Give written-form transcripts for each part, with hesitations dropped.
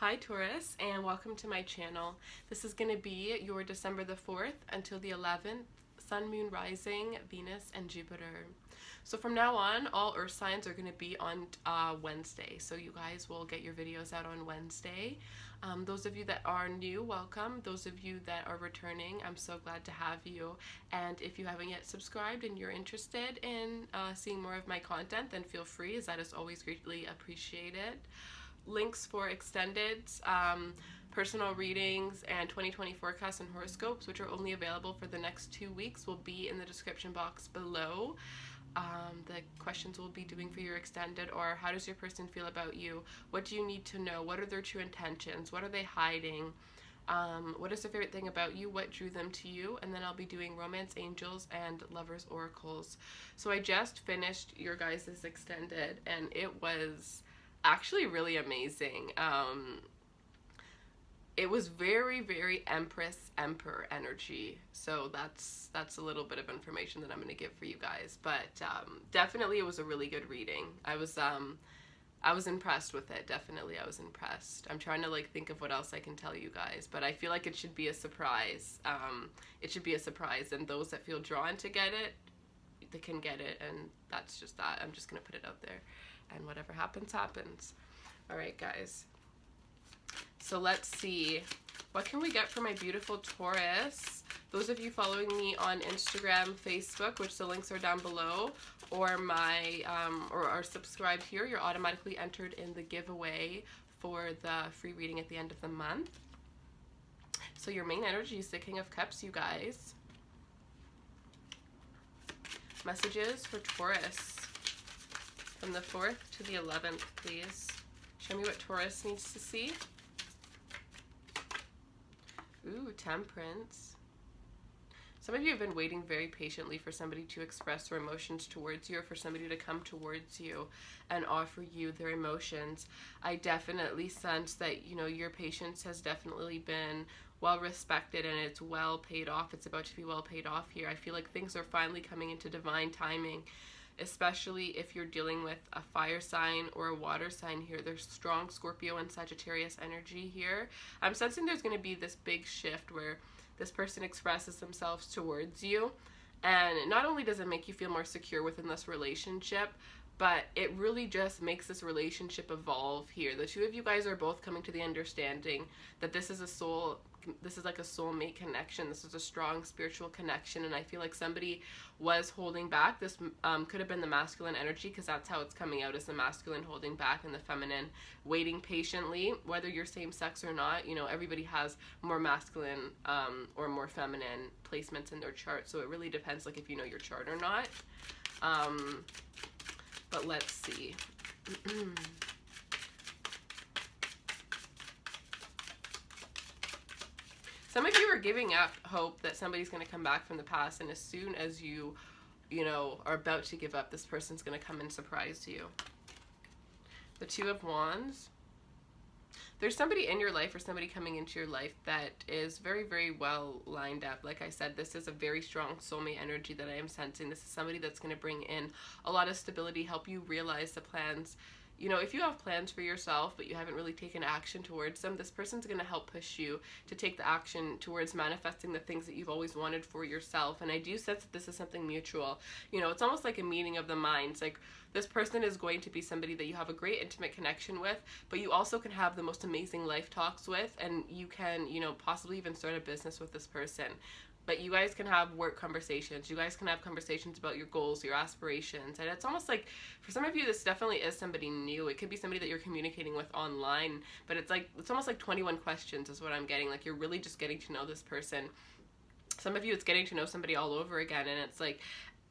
Hi Taurus, and welcome to my channel. This is going to be your December the 4th until the 11th, Sun, Moon, Rising, Venus, and Jupiter. So from now on, all Earth signs are going to be on Wednesday. So you guys will get your videos out on Wednesday. Those of you that are new, welcome. Those of you that are returning, I'm so glad to have you. And if you haven't yet subscribed and you're interested in seeing more of my content, then feel free, as that is always greatly appreciated. Links for extended personal readings and 2020 forecasts and horoscopes, which are only available for the next 2 weeks, will be in the description box below. The questions we'll be doing for your extended are: how does your person feel about you? What do you need to know? What are their true intentions? What are they hiding? What is their favorite thing about you? What drew them to you? And then I'll be doing romance angels and lovers oracles. So I just finished your guys' extended, and it was actually really amazing. It was very Emperor energy, so that's a little bit of information that I'm going to give for you guys, but definitely it was a really good reading. I was impressed with it. Definitely I was impressed. I'm trying to think of what else I can tell you guys, but I feel like it should be a surprise. It should be a surprise, and those that feel drawn to get it, they can get it, and that's just that. I'm just gonna put it out there, and whatever happens happens. All right guys, so let's see, what can we get for my beautiful Taurus? Those of you following me on Instagram, Facebook, which the links are down below, or my or are subscribed here, you're automatically entered in the giveaway for the free reading at the end of the month. So your main energy is the King of Cups, you guys. Messages for Taurus from the 4th to the 11th, please. Show me what Taurus needs to see. Ooh, Temperance. Some of you have been waiting very patiently for somebody to express their emotions towards you, or for somebody to come towards you and offer you their emotions. I definitely sense that, your patience has definitely been well respected, and it's well paid off. It's about to be well paid off here. I feel like things are finally coming into divine timing, especially if you're dealing with a fire sign or a water sign here. There's strong Scorpio and Sagittarius energy here. I'm sensing there's going to be this big shift where this person expresses themselves towards you, and not only does it make you feel more secure within this relationship, but it really just makes this relationship evolve here. The two of you guys are both coming to the understanding that this is like a soulmate connection. This is a strong spiritual connection, and I feel like somebody was holding back. This could have been the masculine energy, because that's how it's coming out, as the masculine holding back and the feminine waiting patiently. Whether you're same sex or not, everybody has more masculine or more feminine placements in their chart, so it really depends if you know your chart or not. But let's see. Some of you are giving up hope that somebody's going to come back from the past, and as soon as you are about to give up, this person's going to come and surprise you. The Two of Wands. There's somebody in your life, or somebody coming into your life, that is very well lined up. Like I said, this is a very strong soulmate energy that I am sensing. This is somebody that's going to bring in a lot of stability, help you realize the plans. If you have plans for yourself, but you haven't really taken action towards them, this person's going to help push you to take the action towards manifesting the things that you've always wanted for yourself. And I do sense that this is something mutual. It's almost like a meeting of the minds. This person is going to be somebody that you have a great intimate connection with, but you also can have the most amazing life talks with, and you can, possibly even start a business with this person. But you guys can have work conversations. You guys can have conversations about your goals, your aspirations. And it's almost like, for some of you, this definitely is somebody new. It could be somebody that you're communicating with online, but it's almost like 21 questions is what I'm getting. You're really just getting to know this person. Some of you, it's getting to know somebody all over again, and it's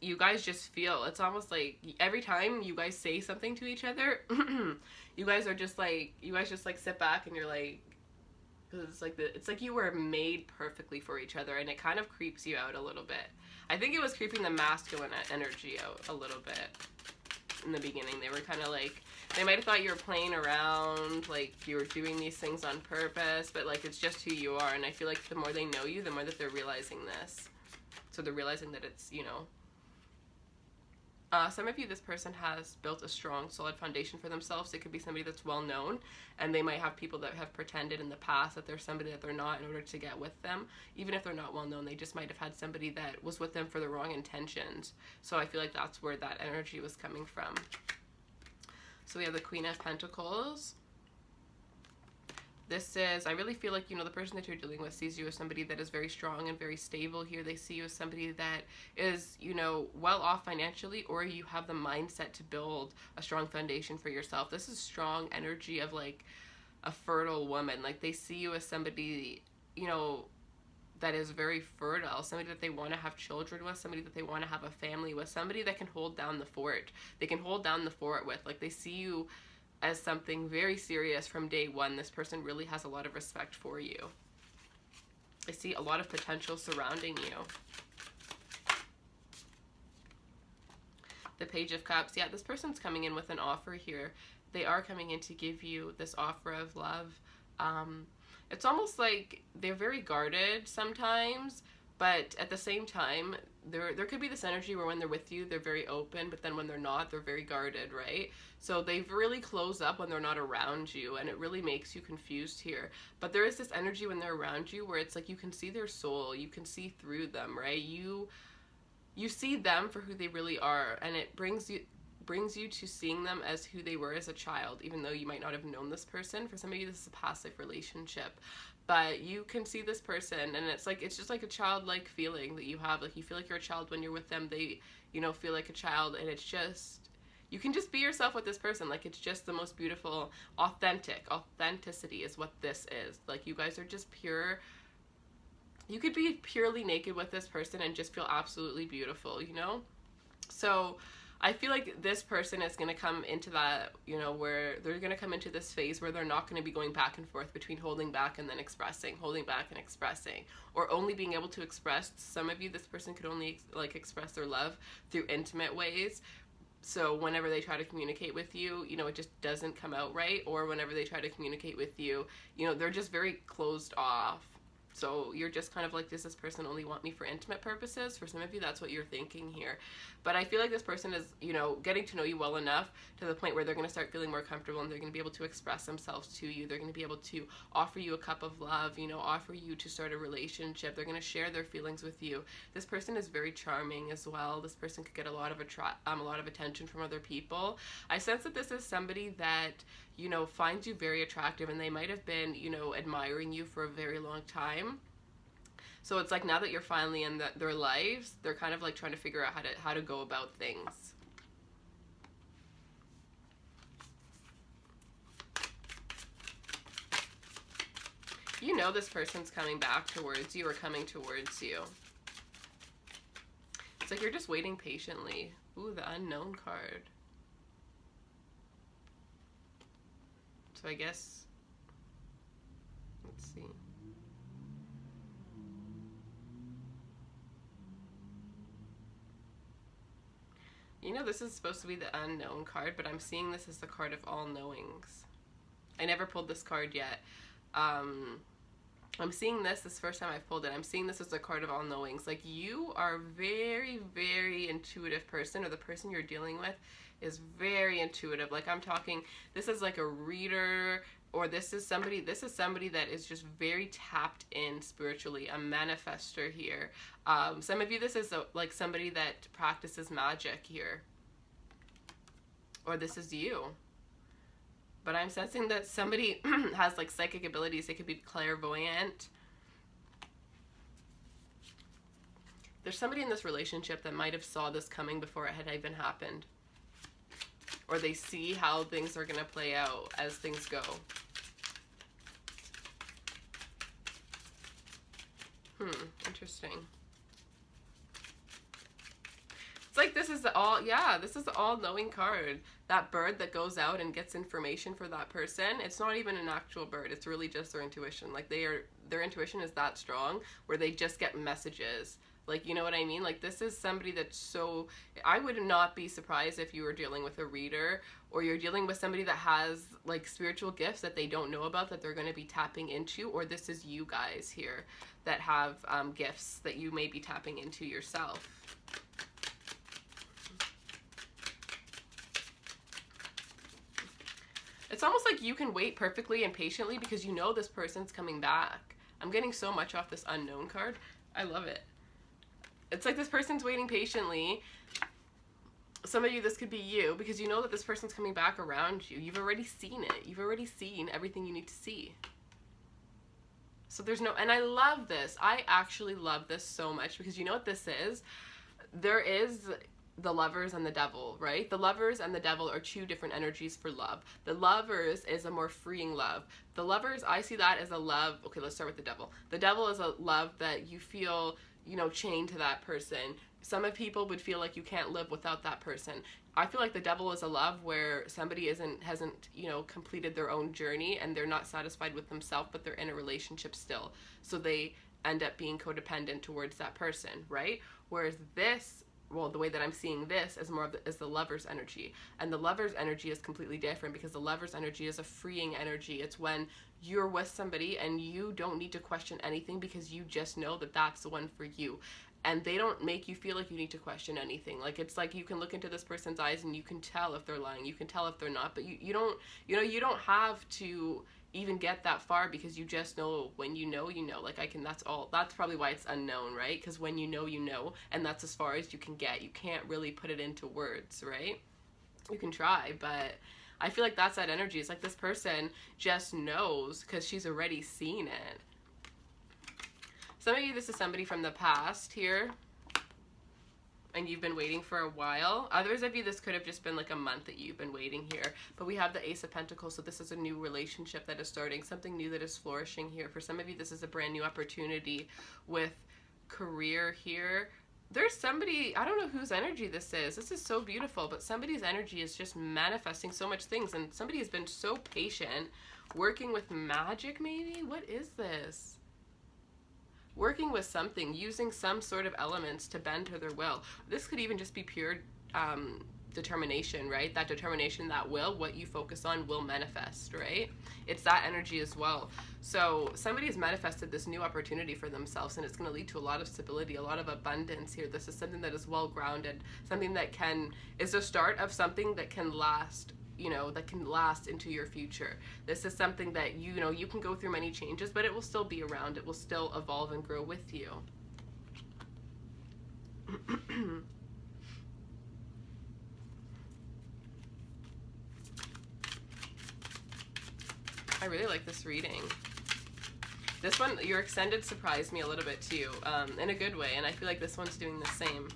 you guys just feel, it's almost like every time you guys say something to each other, you guys are just sit back and you're because it's like you were made perfectly for each other, and it kind of creeps you out a little bit. I think it was creeping the masculine energy out a little bit in the beginning. They were kind of they might have thought you were playing around, you were doing these things on purpose, but it's just who you are. And I feel like the more they know you, the more that they're realizing this. So they're realizing that it's, Some of you, this person has built a strong, solid foundation for themselves. It could be somebody that's well known, and they might have people that have pretended in the past that they're somebody that they're not in order to get with them. Even if they're not well known, they just might have had somebody that was with them for the wrong intentions. So I feel like that's where that energy was coming from. So we have the Queen of Pentacles. This is, I really feel like, you know, the person that you're dealing with sees you as somebody that is very strong and very stable here. They see you as somebody that is, you know, well off financially, or you have the mindset to build a strong foundation for yourself. This is strong energy of like a fertile woman. Like they see you as somebody, you know, that is very fertile, somebody that they want to have children with, somebody that they want to have a family with, somebody that can hold down the fort. They can hold down the fort with. Like they see you as something very serious from day one. This person really has a lot of respect for you. I see a lot of potential surrounding you. The Page of Cups. Yeah, this person's coming in with an offer here. They are coming in to give you this offer of love. It's almost like they're very guarded sometimes, but at the same time, there could be this energy where when they're with you, they're very open, but then when they're not, they're very guarded, right? So they really close up when they're not around you, and it really makes you confused here. But there is this energy when they're around you where it's like you can see their soul, you can see through them, right? You see them for who they really are, and it brings you to seeing them as who they were as a child, even though you might not have known this person. For some of you, this is a passive relationship, but you can see this person, and it's just like a childlike feeling that you have. Like you feel like you're a child when you're with them. They, you know, feel like a child, and it's just, you can just be yourself with this person. Like it's just the most beautiful, authenticity is what this is. Like you guys are just pure. You could be purely naked with this person and just feel absolutely beautiful, you know? So I feel like this person is going to come into that, you know, where they're going to come into this phase where they're not going to be going back and forth between holding back and then expressing, holding back and expressing, or only being able to express. Some of you, this person could only like express their love through intimate ways. So whenever they try to communicate with you, you know, it just doesn't come out right. Or whenever they try to communicate with you, you know, they're just very closed off. So you're just kind of like, does this person only want me for intimate purposes? For some of you, that's what you're thinking here. But I feel like this person is, you know, getting to know you well enough to the point where they're going to start feeling more comfortable, and they're going to be able to express themselves to you. They're going to be able to offer you a cup of love, you know, offer you to start a relationship. They're going to share their feelings with you. This person is very charming as well. This person could get a lot of attention from other people. I sense that this is somebody that, you know, finds you very attractive, and they might have been, you know, admiring you for a very long time. So it's like now that you're finally in their lives, they're kind of like trying to figure out how to go about things. You know this person's coming back towards you or coming towards you. It's like you're just waiting patiently. Ooh, the Unknown card. So I guess, let's see. You know, this is supposed to be the Unknown card, but I'm seeing this as the card of all knowings. I never pulled this card yet. I'm seeing this first time I've pulled it. I'm seeing this as the card of all knowings. Like you are a very, very intuitive person, or the person you're dealing with is very intuitive. Like I'm talking, this is like a reader, or this is somebody that is just very tapped in spiritually, a manifester here. Some of you, this is like somebody that practices magic here, or this is you. But I'm sensing that somebody has like psychic abilities. They could be clairvoyant. There's somebody in this relationship that might have saw this coming before it had even happened. Or they see how things are going to play out as things go. Interesting. It's like this is the all-knowing card. That bird that goes out and gets information for that person, it's not even an actual bird. It's really just their intuition. Like their intuition is that strong where they just get messages. Like, you know what I mean? Like this is somebody that's so, I would not be surprised if you were dealing with a reader, or you're dealing with somebody that has like spiritual gifts that they don't know about, that they're going to be tapping into, or this is you guys here that have gifts that you may be tapping into yourself. It's almost like you can wait perfectly and patiently because you know this person's coming back. I'm getting so much off this unknown card. I love it. It's like this person's waiting patiently. Some of you, this could be you, because you know that this person's coming back around you. You've already seen it. You've already seen everything you need to see. So there's no, and I love this. I actually love this so much because you know what this is? There is the Lovers and the Devil, right? The Lovers and the Devil are two different energies for love. The Lovers is a more freeing love. The Lovers, I see that as a love, okay, let's start with the Devil. The Devil is a love that you feel, you know, chained to that person. Some of people would feel like you can't live without that person. I feel like the Devil is a love where somebody hasn't, you know, completed their own journey and they're not satisfied with themselves, but they're in a relationship still. So they end up being codependent towards that person, right? Whereas this, well, the way that I'm seeing this is more of is the Lover's energy. And the Lover's energy is completely different because the Lover's energy is a freeing energy. It's when you're with somebody and you don't need to question anything because you just know that that's the one for you. And they don't make you feel like you need to question anything. Like, it's like you can look into this person's eyes and you can tell if they're lying. You can tell if they're not. But you don't, you know, you don't have to even get that far because you just know when you know, you know. Like, that's all. That's probably why it's unknown, right? Because when you know, and that's as far as you can get. You can't really put it into words, right? You can try, but I feel like that's that energy. It's like this person just knows because she's already seen it. Some of you, this is somebody from the past here, and you've been waiting for a while. Others of you, this could have just been like a month that you've been waiting here. But we have the Ace of Pentacles, so this is a new relationship that is starting, something new that is flourishing here. For some of you, this is a brand new opportunity with career here. There's somebody, I don't know whose energy this is. This is so beautiful, but somebody's energy is just manifesting so much things, and somebody has been so patient, working with magic maybe? What is this? Working with something, using some sort of elements to bend to their will. This could even just be pure determination, right? That determination, that will, what you focus on will manifest, right? It's that energy as well. So somebody has manifested this new opportunity for themselves, and it's going to lead to a lot of stability, a lot of abundance here. This is something that is well grounded, something that is the start of something that can last, you know, that can last into your future. This is something that, you know, you can go through many changes, but it will still be around. It will still evolve and grow with you. I really like this reading. This one, your extended surprised me a little bit too, in a good way, and I feel like this one's doing the same.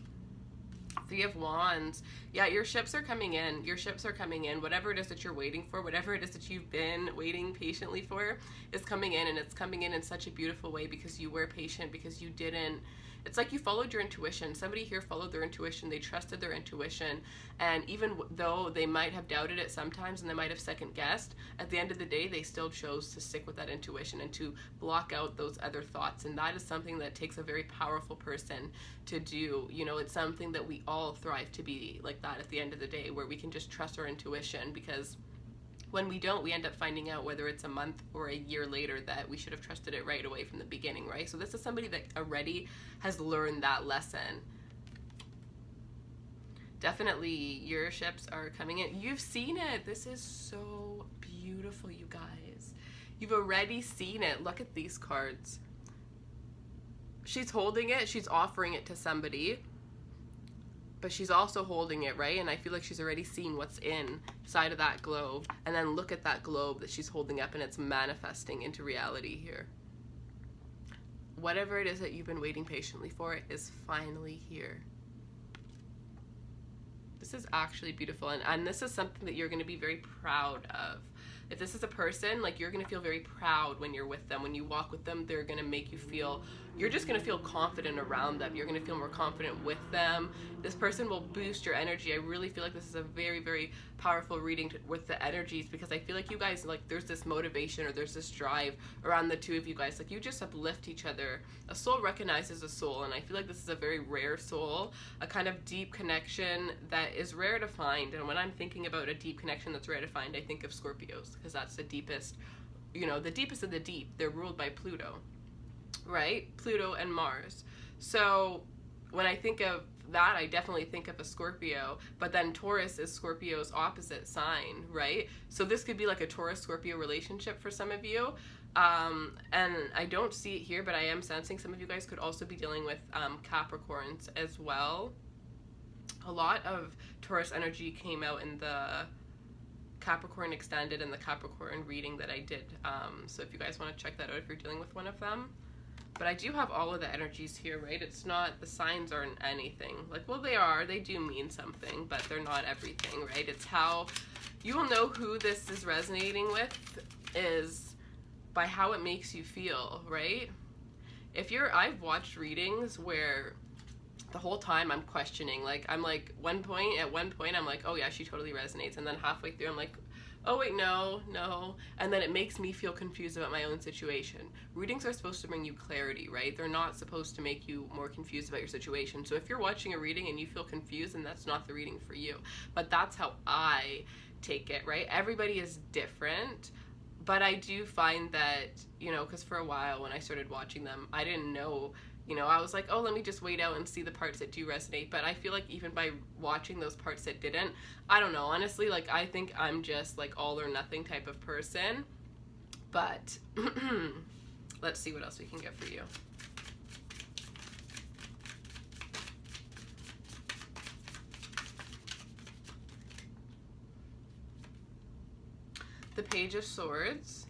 Three of Wands. Yeah, your ships are coming in. Your ships are coming in. Whatever it is that you're waiting for, whatever it is that you've been waiting patiently for is coming in, and it's coming in such a beautiful way because you were patient, because you didn't. It's like you followed your intuition. Somebody here followed their intuition. They trusted their intuition. And even though they might have doubted it sometimes and they might have second guessed, at the end of the day, they still chose to stick with that intuition and to block out those other thoughts. And that is something that takes a very powerful person to do. You know, it's something that we all thrive to be like that at the end of the day, where we can just trust our intuition, because when we don't, we end up finding out, whether it's a month or a year later, that we should have trusted it right away from the beginning, right? So this is somebody that already has learned that lesson. Definitely your ships are coming in. You've seen it. This is so beautiful, you guys. You've already seen it. Look at these cards. She's holding it. She's offering it to somebody. But she's also holding it, right? And I feel like she's already seen what's inside of that globe. And then look at that globe that she's holding up, and it's manifesting into reality here. Whatever it is that you've been waiting patiently for is finally here. This is actually beautiful. And this is something that you're going to be very proud of. If this is a person, like, you're going to feel very proud when you're with them. When you walk with them, they're going to make you feel, you're just going to feel confident around them. You're going to feel more confident with them. This person will boost your energy. I really feel like this is a very, very powerful reading with the energies, because I feel like you guys, like, there's this motivation or there's this drive around the two of you guys. Like, you just uplift each other. A soul recognizes a soul, and I feel like this is a very rare soul, a kind of deep connection that is rare to find. And when I'm thinking about a deep connection that's rare to find, I think of Scorpios, because that's the deepest, you know, the deepest of the deep. They're ruled by Pluto, right? Pluto and Mars. So when I think of that, I definitely think of a Scorpio, but then Taurus is Scorpio's opposite sign, right? So this could be like a Taurus-Scorpio relationship for some of you. And I don't see it here, but I am sensing some of you guys could also be dealing with Capricorns as well. A lot of Taurus energy came out in the Capricorn extended and the Capricorn reading that I did. So if you guys want to check that out if you're dealing with one of them. But I do have all of the energies here, right? It's not, the signs aren't anything. Like, well, they do mean something, but they're not everything, right? It's how, you will know who this is resonating with is by how it makes you feel, right? I've watched readings where the whole time I'm questioning, like, I'm like, at one point, I'm like, oh yeah, she totally resonates. And then halfway through, I'm like, oh wait, no. And then it makes me feel confused about my own situation. Readings are supposed to bring you clarity, right? They're not supposed to make you more confused about your situation. So if you're watching a reading and you feel confused, then that's not the reading for you. But that's how I take it, right? Everybody is different. But I do find that, because for a while when I started watching them, I didn't know, I was like, oh, let me just wait out and see the parts that do resonate. But I feel like even by watching those parts that didn't, I don't know, honestly, like, I think I'm just like all or nothing type of person. But let's see what else we can get for you. The Page of Swords.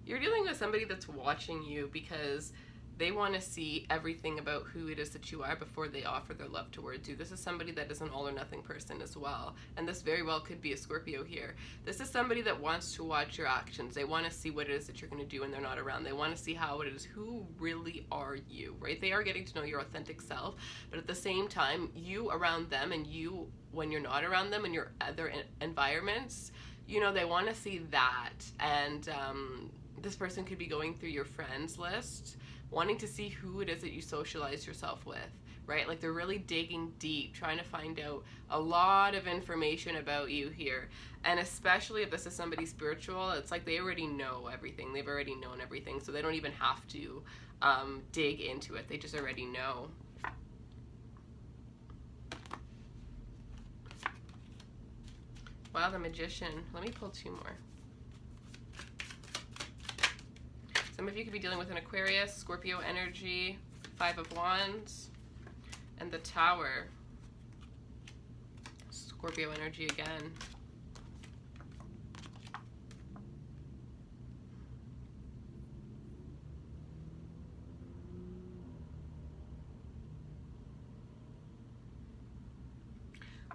You're dealing with somebody that's watching you because they want to see everything about who it is that you are before they offer their love towards you. This is somebody that is an all or nothing person as well. And this very well could be a Scorpio here. This is somebody that wants to watch your actions. They want to see what it is that you're going to do when they're not around. They want to see how it is, who really are you, right? They are getting to know your authentic self. But at the same time, you around them and you when you're not around them in your other environments, they want to see that. And this person could be going through your friends list, wanting to see who it is that you socialize yourself with, right? Like, they're really digging deep, trying to find out a lot of information about you here. And especially if this is somebody spiritual, it's like they already know everything. They've already known everything, so they don't even have to dig into it. They just already know. Wow, the Magician. Let me pull two more. Some of you could be dealing with an Aquarius, Scorpio energy, 5 of Wands, and the Tower. Scorpio energy again.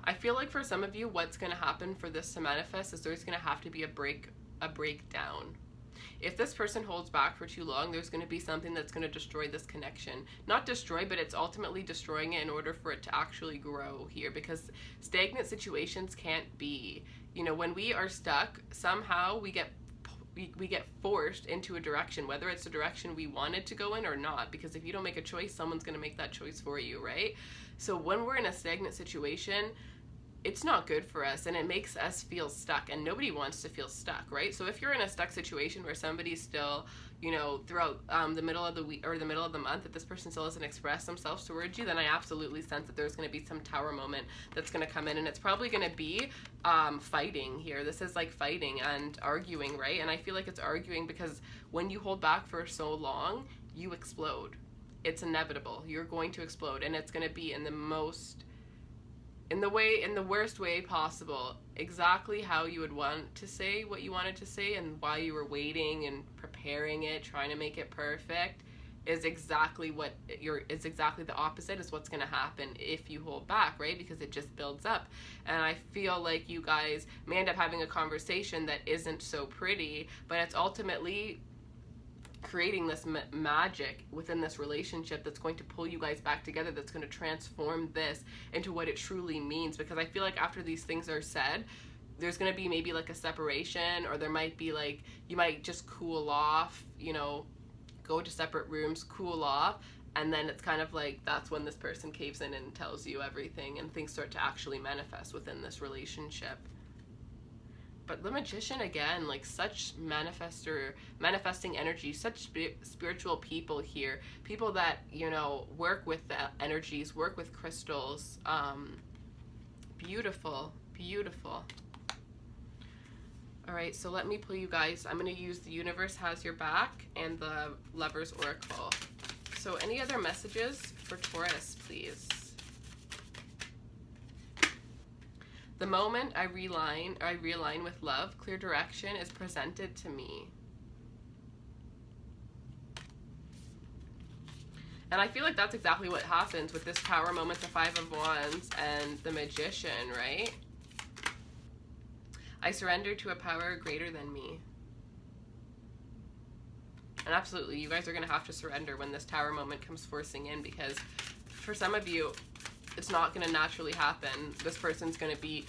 I feel like for some of you, what's going to happen for this to manifest is there's going to have to be a breakdown. If this person holds back for too long, there's going to be something that's going to destroy this connection. Not destroy, but it's ultimately destroying it in order for it to actually grow here, because stagnant situations can't be. When we are stuck, somehow we get forced into a direction, whether it's a direction we wanted to go in or not, because if you don't make a choice, someone's going to make that choice for you, right? So when we're in a stagnant situation, it's not good for us, and it makes us feel stuck, and nobody wants to feel stuck, right? So if you're in a stuck situation where somebody's still, throughout the middle of the week or the middle of the month, if this person still doesn't express themselves towards you, then I absolutely sense that there's going to be some Tower moment that's going to come in, and it's probably going to be fighting here. This is like fighting and arguing, right? And I feel like it's arguing because when you hold back for so long, you explode. It's inevitable. You're going to explode, and it's going to be in the worst way possible, exactly how you would want to say what you wanted to say, and why you were waiting and preparing it, trying to make it perfect, is exactly the opposite is what's going to happen if you hold back, right? Because it just builds up. And I feel like you guys may end up having a conversation that isn't so pretty, but it's ultimately creating this magic within this relationship that's going to pull you guys back together, that's going to transform this into what it truly means. Because I feel like after these things are said, there's going to be maybe like a separation, or there might be like, you might just cool off, go to separate rooms, cool off, and then it's kind of like that's when this person caves in and tells you everything, and things start to actually manifest within this relationship. But the Magician, again, like such manifesting energy, such spiritual people here. People that, you know, work with the energies, work with crystals. Beautiful, beautiful. All right, so let me pull you guys. I'm going to use the Universe Has Your Back and the Lover's Oracle. So any other messages for Taurus, please? The moment I realign with love, clear direction is presented to me. And I feel like that's exactly what happens with this Tower moment, the Five of Wands, and the Magician, right? I surrender to a power greater than me. And absolutely, you guys are going to have to surrender when this Tower moment comes forcing in, because for some of you, it's not going to naturally happen. This person's going to be,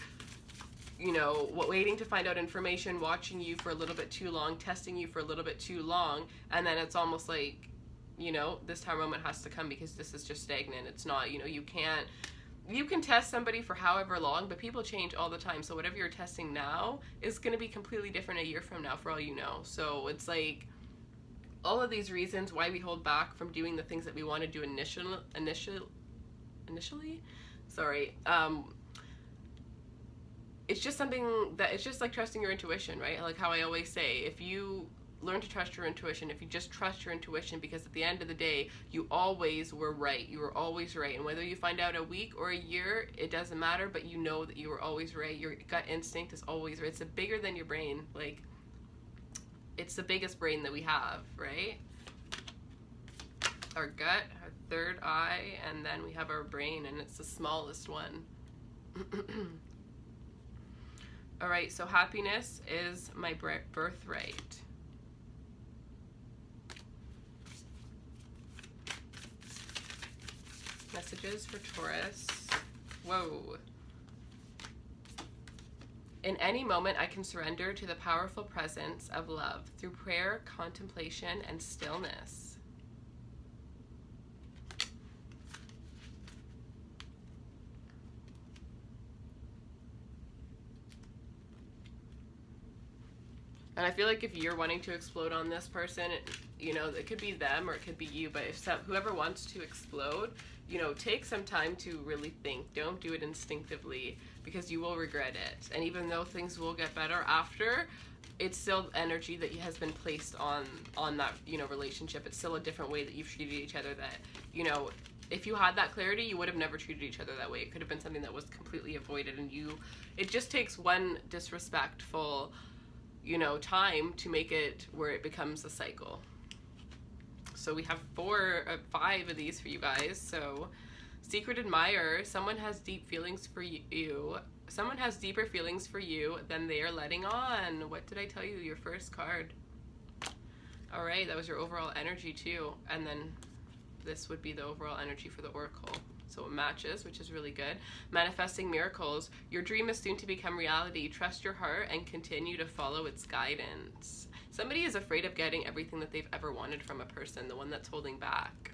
you know, waiting to find out information, watching you for a little bit too long, testing you for a little bit too long, and then it's almost like, you know, this Tower moment has to come because this is just stagnant. It's not, you know, you can test somebody for however long, but people change all the time. So whatever you're testing now is going to be completely different a year from now, for all you know. So it's like all of these reasons why we hold back from doing the things that we want to do initially. Sorry. It's just something that, it's just like trusting your intuition, right? Like how I always say, if you learn to trust your intuition, if you just trust your intuition, because at the end of the day, you always were right. You were always right. And whether you find out a week or a year, it doesn't matter, but you know that you were always right. Your gut instinct is always right. It's bigger than your brain. Like, it's the biggest brain that we have, right? Our gut, our third eye, and then we have our brain, and it's the smallest one. All right, so happiness is my birthright. Messages for Taurus. Whoa. In any moment, I can surrender to the powerful presence of love through prayer, contemplation, and stillness. And I feel like if you're wanting to explode on this person, you know, it could be them or it could be you, but if whoever wants to explode, you know, take some time to really think. Don't do it instinctively, because you will regret it. And even though things will get better after, it's still energy that has been placed on that, you know, relationship. It's still a different way that you've treated each other that, you know, if you had that clarity, you would have never treated each other that way. It could have been something that was completely avoided, and it just takes one disrespectful, you know, time to make it where it becomes a cycle. So we have 5 of these for you guys. So secret admirer, someone has deep feelings for you. Someone has deeper feelings for you than they are letting on. What did I tell you? Your first card. All right, that was your overall energy too. And then this would be the overall energy for the oracle. So it matches, which is really good. Manifesting miracles. Your dream is soon to become reality. Trust your heart and continue to follow its guidance. Somebody is afraid of getting everything that they've ever wanted from a person, the one that's holding back.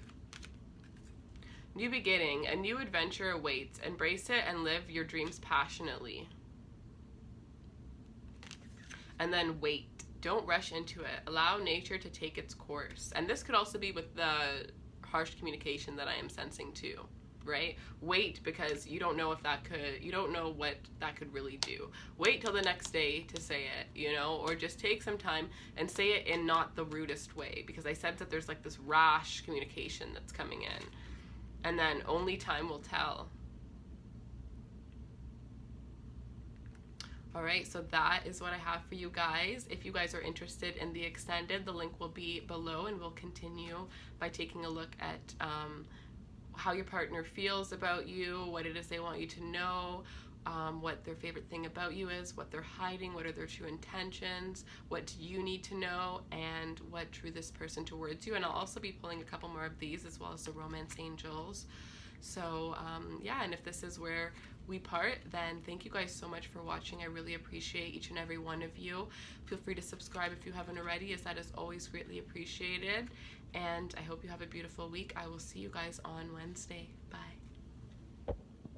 New beginning. A new adventure awaits. Embrace it and live your dreams passionately. And then wait. Don't rush into it. Allow nature to take its course. And this could also be with the harsh communication that I am sensing too. Right? Wait, because you don't know you don't know what that could really do. Wait till the next day to say it, you know, or just take some time and say it in not the rudest way, because I sense that there's like this rash communication that's coming in, and then only time will tell. All right, so that is what I have for you guys. If you guys are interested in the extended, the link will be below, and we'll continue by taking a look at how your partner feels about you, what it is they want you to know, what their favorite thing about you is, what they're hiding, what are their true intentions, what do you need to know, and what drew this person towards you. And I'll also be pulling a couple more of these, as well as the romance angels. So yeah, and if this is where we part, then thank you guys so much for watching. I really appreciate each and every one of you. Feel free to subscribe if you haven't already, as that is always greatly appreciated. And I hope you have a beautiful week. I will see you guys on Wednesday. Bye.